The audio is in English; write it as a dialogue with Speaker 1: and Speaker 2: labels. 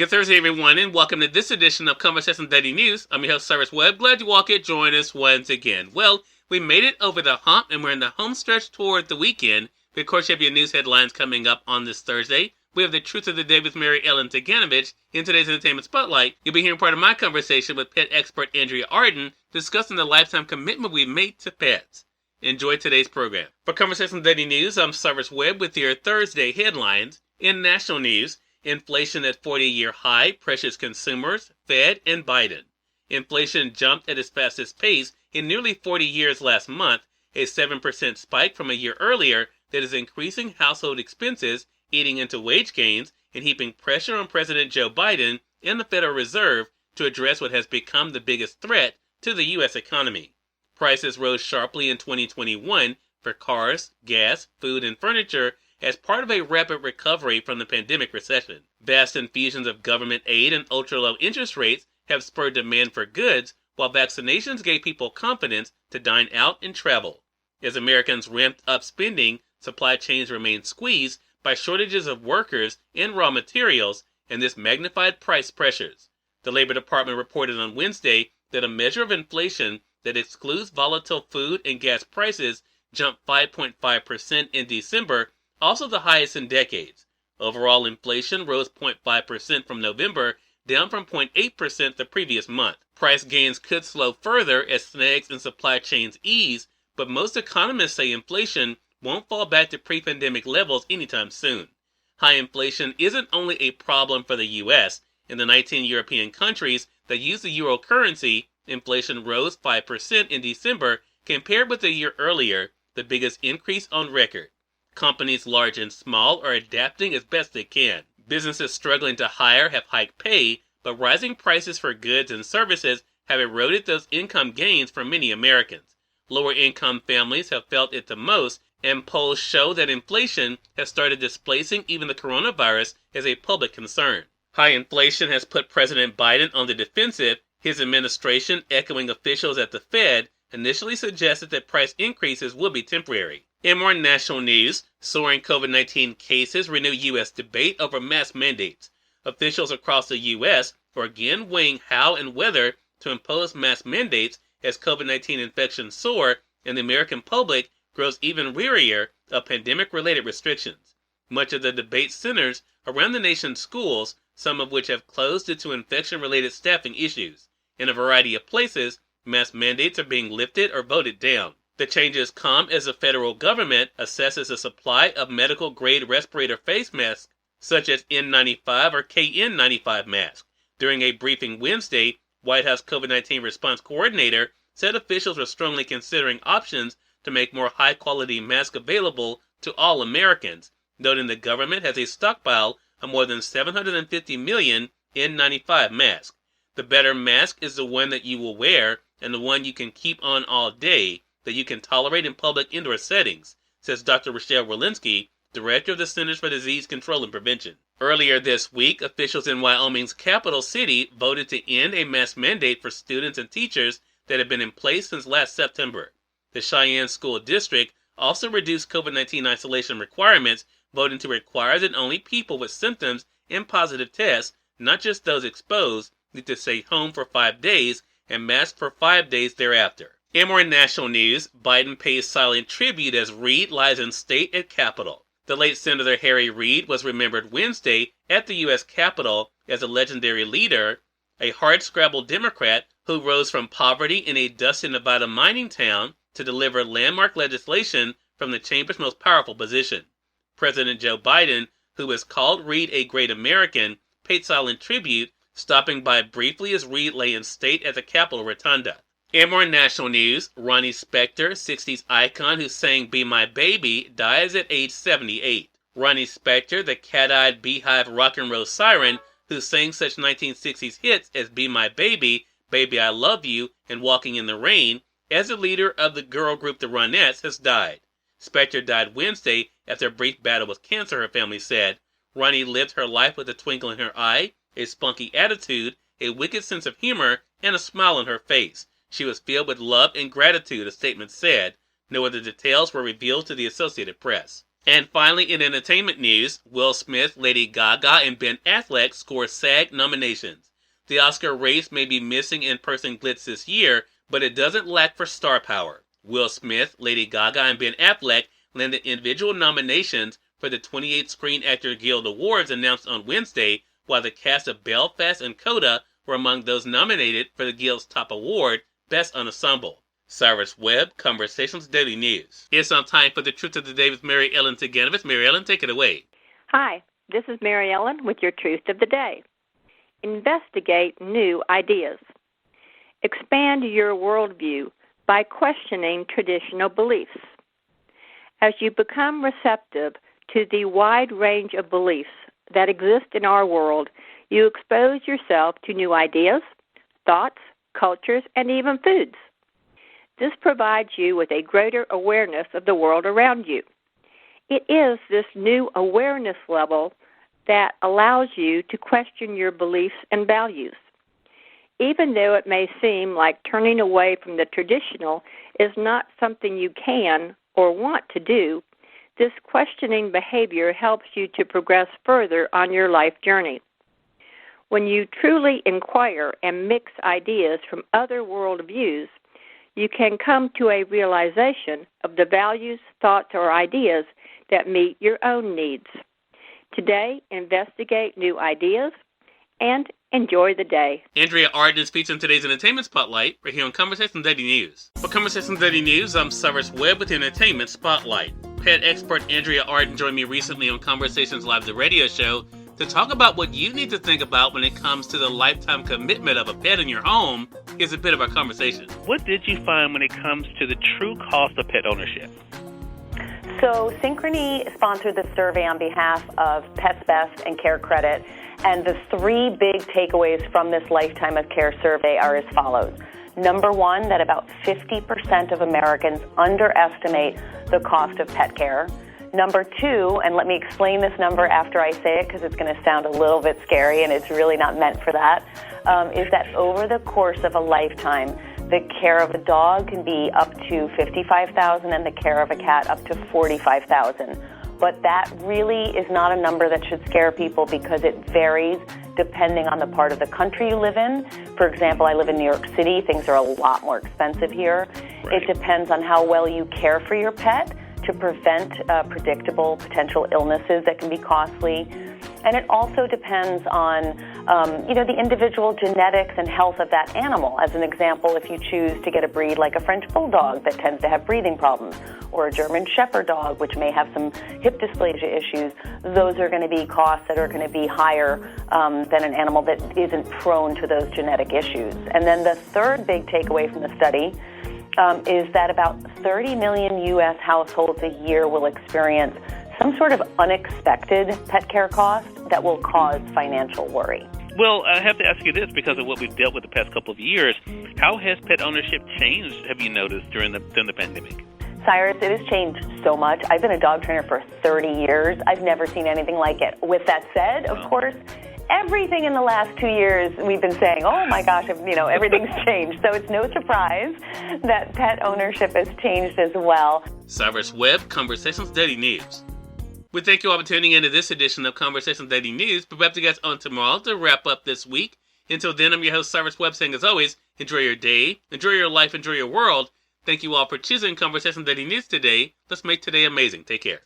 Speaker 1: Good Thursday, everyone, and welcome to this edition of Conversation Daily News. I'm your host, Cyrus Webb. Glad you all could join us once again. Well, we made it over the hump, and we're in the home stretch toward the weekend. Of course, you have your news headlines coming up on this Thursday. We have the Truth of the Day with Mary Ellen Ciganovich. In today's Entertainment Spotlight, you'll be hearing part of my conversation with Pet Expert Andrea Arden, discussing the lifetime commitment we've made to pets. Enjoy today's program. For Conversation Daily News, I'm Cyrus Webb with your Thursday headlines. In national news, inflation at 40-year high pressures consumers, Fed, and Biden. Inflation jumped at its fastest pace in nearly 40 years last month, a 7% spike from a year earlier that is increasing household expenses, eating into wage gains, and heaping pressure on President Joe Biden and the Federal Reserve to address what has become the biggest threat to the U.S. economy. Prices rose sharply in 2021 for cars, gas, food, and furniture as part of a rapid recovery from the pandemic recession. Vast infusions of government aid and ultra-low interest rates have spurred demand for goods, while vaccinations gave people confidence to dine out and travel. As Americans ramped up spending, supply chains remained squeezed by shortages of workers and raw materials, and this magnified price pressures. The Labor Department reported on Wednesday that a measure of inflation that excludes volatile food and gas prices jumped 5.5% in December, also the highest in decades. Overall inflation rose 0.5% from November, down from 0.8% the previous month. Price gains could slow further as snags in supply chains ease, but most economists say inflation won't fall back to pre-pandemic levels anytime soon. High inflation isn't only a problem for the U.S. In the 19 European countries that use the euro currency, inflation rose 5% in December compared with a year earlier, the biggest increase on record. Companies large and small are adapting as best they can. Businesses struggling to hire have hiked pay, but rising prices for goods and services have eroded those income gains for many Americans. Lower income families have felt it the most, and polls show that inflation has started displacing even the coronavirus as a public concern. High inflation has put President Biden on the defensive. His administration, echoing officials at the Fed, initially suggested that price increases will be temporary. In more national news, soaring COVID-19 cases renew U.S. debate over mask mandates. Officials across the U.S. are again weighing how and whether to impose mask mandates as COVID-19 infections soar and the American public grows even wearier of pandemic-related restrictions. Much of the debate centers around the nation's schools, some of which have closed due to infection-related staffing issues. In a variety of places, mask mandates are being lifted or voted down. The changes come as the federal government assesses the supply of medical-grade respirator face masks, such as N95 or KN95 masks. During a briefing Wednesday, White House COVID-19 response coordinator said officials were strongly considering options to make more high-quality masks available to all Americans, noting the government has a stockpile of more than 750 million N95 masks. The better mask is the one that you will wear and the one you can keep on all day, that you can tolerate in public indoor settings, says Dr. Rochelle Walensky, director of the Centers for Disease Control and Prevention. Earlier this week, officials in Wyoming's capital city voted to end a mask mandate for students and teachers that had been in place since last September. The Cheyenne School District also reduced COVID-19 isolation requirements, voting to require that only people with symptoms and positive tests, not just those exposed, need to stay home for 5 days and mask for 5 days thereafter. In more national news, Biden pays silent tribute as Reid lies in state at Capitol. The late Senator Harry Reid was remembered Wednesday at the U.S. Capitol as a legendary leader, a hard-scrabble Democrat who rose from poverty in a dusty Nevada mining town to deliver landmark legislation from the chamber's most powerful position. President Joe Biden, who has called Reid a great American, paid silent tribute, stopping by briefly as Reid lay in state at the Capitol Rotunda. In more national news, Ronnie Spector, 60s icon who sang Be My Baby, dies at age 78. Ronnie Spector, the cat-eyed beehive rock and roll siren who sang such 1960s hits as Be My Baby, Baby I Love You, and Walking in the Rain, as the leader of the girl group The Ronettes, has died. Spector died Wednesday after a brief battle with cancer, her family said. Ronnie lived her life with a twinkle in her eye, a spunky attitude, a wicked sense of humor, and a smile on her face. She was filled with love and gratitude, a statement said. No other details were revealed to the Associated Press. And finally, in entertainment news, Will Smith, Lady Gaga, and Ben Affleck score SAG nominations. The Oscar race may be missing in-person glitz this year, but it doesn't lack for star power. Will Smith, Lady Gaga, and Ben Affleck landed individual nominations for the 28th Screen Actor Guild Awards announced on Wednesday, while the cast of Belfast and Coda were among those nominated for the Guild's top award, Best Ensemble. Cyrus Webb, Conversations Daily News. It's on time for the Truth of the Day with Mary Ellen Ciganovich. Mary Ellen, take it away.
Speaker 2: Hi, this is Mary Ellen with your Truth of the Day. Investigate new ideas. Expand your worldview by questioning traditional beliefs. As you become receptive to the wide range of beliefs that exist in our world, you expose yourself to new ideas, thoughts, cultures, and even foods. This provides you with a greater awareness of the world around you. It is this new awareness level that allows you to question your beliefs and values. Even though it may seem like turning away from the traditional is not something you can or want to do, this questioning behavior helps you to progress further on your life journey. When you truly inquire and mix ideas from other worldviews, you can come to a realization of the values, thoughts, or ideas that meet your own needs. Today, investigate new ideas and enjoy the day.
Speaker 1: Andrea Arden speaks in today's Entertainment Spotlight right here on Conversation Daily News. For Conversation Daily News, I'm Cyrus Webb with the Entertainment Spotlight. Pet expert Andrea Arden joined me recently on Conversations Live, the radio show, to talk about what you need to think about when it comes to the lifetime commitment of a pet in your home. Here's a bit of our conversation. What did you find when it comes to the true cost of pet ownership?
Speaker 3: So Synchrony sponsored the survey on behalf of Pets Best and Care Credit, and the three big takeaways from this Lifetime of Care survey are as follows. Number one, that about 50% of Americans underestimate the cost of pet care. Number two, and let me explain this number after I say it because it's going to sound a little bit scary and it's really not meant for that, is that over the course of a lifetime, the care of a dog can be up to $55,000 and the care of a cat up to $45,000. But that really is not a number that should scare people because it varies depending on the part of the country you live in. For example, I live in New York City. Things are a lot more expensive here. Right. It depends on how well you care for your pet to prevent predictable potential illnesses that can be costly. And it also depends on, the individual genetics and health of that animal. As an example, if you choose to get a breed like a French Bulldog that tends to have breathing problems, or a German Shepherd dog, which may have some hip dysplasia issues, those are going to be costs that are going to be higher than an animal that isn't prone to those genetic issues. And then the third big takeaway from the study is that about 30 million U.S. households a year will experience some sort of unexpected pet care cost that will cause financial worry.
Speaker 1: Well, I have to ask you this because of what we've dealt with the past couple of years. How has pet ownership changed, have you noticed, during the pandemic?
Speaker 3: Cyrus, it has changed so much. I've been a dog trainer for 30 years. I've never seen anything like it. With that said, of course, everything in the last 2 years we've been saying, oh my gosh, everything's changed. So it's no surprise that pet ownership has changed as well.
Speaker 1: Cyrus Webb, Conversations Daily News. We thank you all for tuning in to this edition of Conversations Daily News. But we'll have to get on tomorrow to wrap up this week. Until then, I'm your host, Cyrus Webb, saying as always, enjoy your day, enjoy your life, enjoy your world. Thank you all for choosing Conversations Daily News today. Let's make today amazing. Take care.